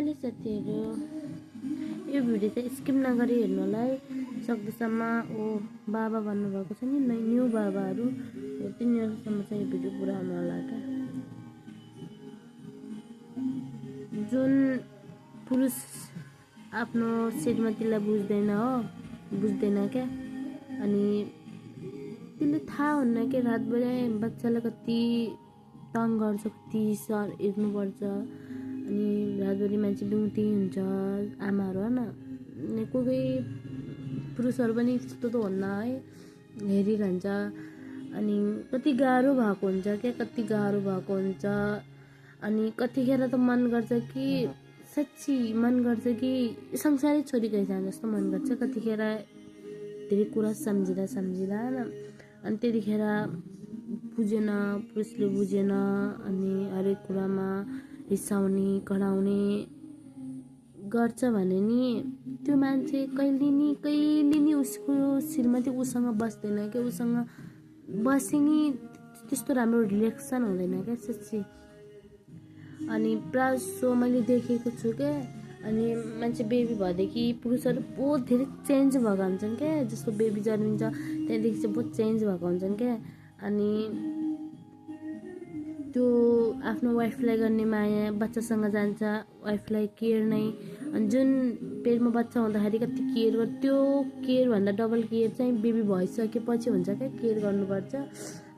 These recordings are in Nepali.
हेलो साथीहरू, यो भिडियो चाहिँ स्किप नगरी हेर्नु होला है। सक्दोसम्म बाबा भन्नुभएको छ नि न्यू बाबाहरू, तिनीहरूसम्म चाहिँ यो भिडियो पुरा आउनु होला क्या। जुन पुरुष आफ्नो श्रीमतीलाई बुझ्दैन क्या, अनि त्यसले थाहा हुन्न कि रातभरि बच्चालाई कति तङ गर्छ, कति हेर्नुपर्छ। अनि रातभरि मान्छे बिउती हुन्छ आमाहरू होइन, कोही पुरुषहरू पनि त्यस्तो त हुन्न है, हेरिरहन्छ। अनि कति गाह्रो भएको हुन्छ क्या, कति गाह्रो भएको हुन्छ। अनि कतिखेर त मन गर्छ कि साँच्ची मन गर्छ कि संसारै छोडी गइसक्यो जस्तो मन गर्छ कतिखेर, धेरै कुरा सम्झिँदा होइन। अनि त्यतिखेर पुरुषले बुझेन, अनि हरेक कुरामा रिसाउने कराउने गर्छ भने नि त्यो मान्छे कहिले नि उसको श्रीमती उसँग बस्दैन क्या, उसँग बसे नि त्यस्तो राम्रो रिलेसन हुँदैन क्या साँच्ची। अनि प्रायः जस्तो मैले देखेको छु क्या। अनि मान्छे बेबी भएदेखि पुरुषहरू बहुत धेरै चेन्ज भएको हुन्छन् क्या, जस्तो बेबी जन्मिन्छ त्यहाँदेखि चाहिँ बहुत चेन्ज भएको हुन्छन् क्या। अनि त्यो आफ्नो वाइफलाई गर्ने माया बच्चासँग जान्छ, वाइफलाई केयर नै। अनि जुन पेटमा बच्चा हुँदाखेरि कति केयर गर्छ, त्यो केयरभन्दा डबल केयर चाहिँ बेबी भइसकेपछि हुन्छ क्या, केयर गर्नुपर्छ।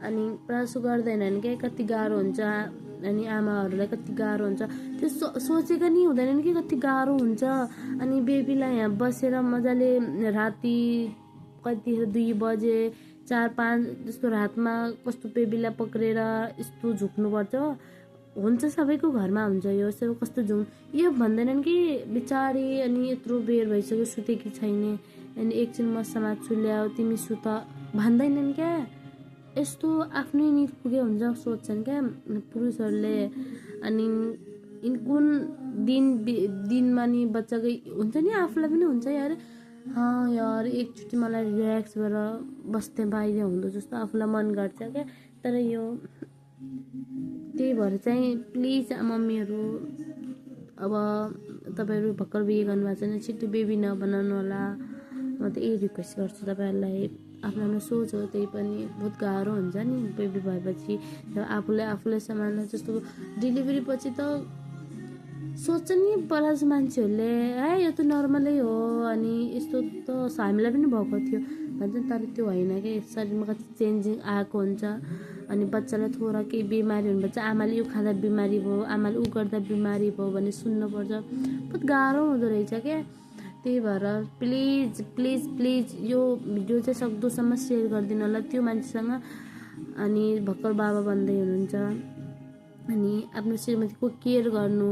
अनि प्रायः गर्दैनन् क्या, कति गाह्रो हुन्छ। अनि आमाहरूलाई कति गाह्रो हुन्छ त्यो सोचेको नि हुँदैनन् कि कति गाह्रो हुन्छ। अनि बेबीलाई यहाँ बसेर मजाले राति कतिखेर 2 बजे 4-5 जस्तो रातमा कस्तो बेबीलाई पक्रेर यस्तो झुक्नुपर्छ। हुन्छ सबैको घरमा हुन्छ यो सब, कस्तो यो भन्दैनन् कि बिचारी अनि यत्रो बेर भइसक्यो सुतेकी छैन, अनि एकछिन म समात्छु ल्याऊ तिमी सुत भन्दैनन् क्या। यस्तो आफ्नै निर पुगे हुन्छ सोच्छन् क्या पुरुषहरूले। अनि कुन दिनमा नि बच्चाको हुन्छ नि, आफूलाई पनि हुन्छ यार, यार एकचोटि मलाई रिल्याक्स गरेर बस्ने बाहिर हुँदो जस्तो आफूलाई मन गर्छ क्या। तर यो त्यही भएर चाहिँ प्लिज मम्मीहरू, अब तपाईँहरू भर्खर बिहे गर्नुभएको छैन, छिट्टो बेबी नबनाउनु होला। म त यही रिक्वेस्ट गर्छु तपाईँहरूलाई। आफ्नो सोच हो, त्यही पनि बहुत गाह्रो हुन्छ नि बेबी भएपछि। आफूलाई सम्हाल्न, जस्तो डेलिभरी पछि त सोच्छ नि पराज मान्छेहरूले यो त नर्मलै हो, अनि यस्तो त हामीलाई पनि भएको थियो भन्छ। तर त्यो होइन कि शरीरमा कति चेन्जिङ आएको हुन्छ। अनि बच्चालाई थोरै केही बिमारी हुनुपर्छ, आमाले यो खाँदा बिमारी भयो, आमाले उ गर्दा बिमारी भयो भने सुन्नुपर्छ, बहुत गाह्रो हुँदो रहेछ क्या। त्यही भएर प्लिज यो भिडियो चाहिँ सक्दोसम्म सेयर गरिदिनु होला त्यो मान्छेसँग। अनि भर्खर बाबा बन्दै हुनुहुन्छ, अनि आफ्नो श्रीमतीको केयर गर्नु।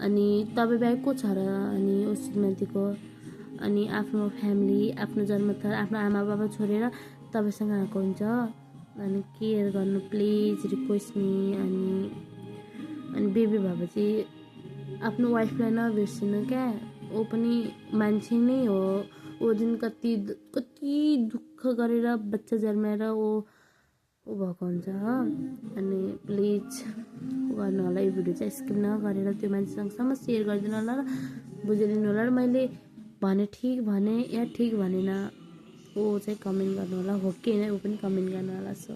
अनि तपाईँ बाहेक को छ र अनि उस श्रीमतीको, अनि आफ्नो फ्यामिली, आफ्नो जन्मथर, आफ्नो आमा बाबा छोडेर तपाईँसँग आएको हुन्छ। अनि केयर गर्नु प्लिज, रिक्वेस्ट नि। अनि बेबी भएपछि आफ्नो वाइफलाई नबिर्सिनु क्या, ऊ पनि मान्छे नै हो। ऊ दिन कति दुःख गरेर बच्चा जन्माएर ऊ भएको हुन्छ। अनि प्लिज गर्नु होला, यो भिडियो चाहिँ स्किप नगरेर त्यो मान्छेसँगसम्म सेयर गरिदिनु होला र बुझिदिनु होला। र मैले भने ठिक भने या ठिक भनेन ऊ चाहिँ कमेन्ट गर्नु होला, हो कि होइन ऊ पनि कमेन्ट गर्नु होला। सो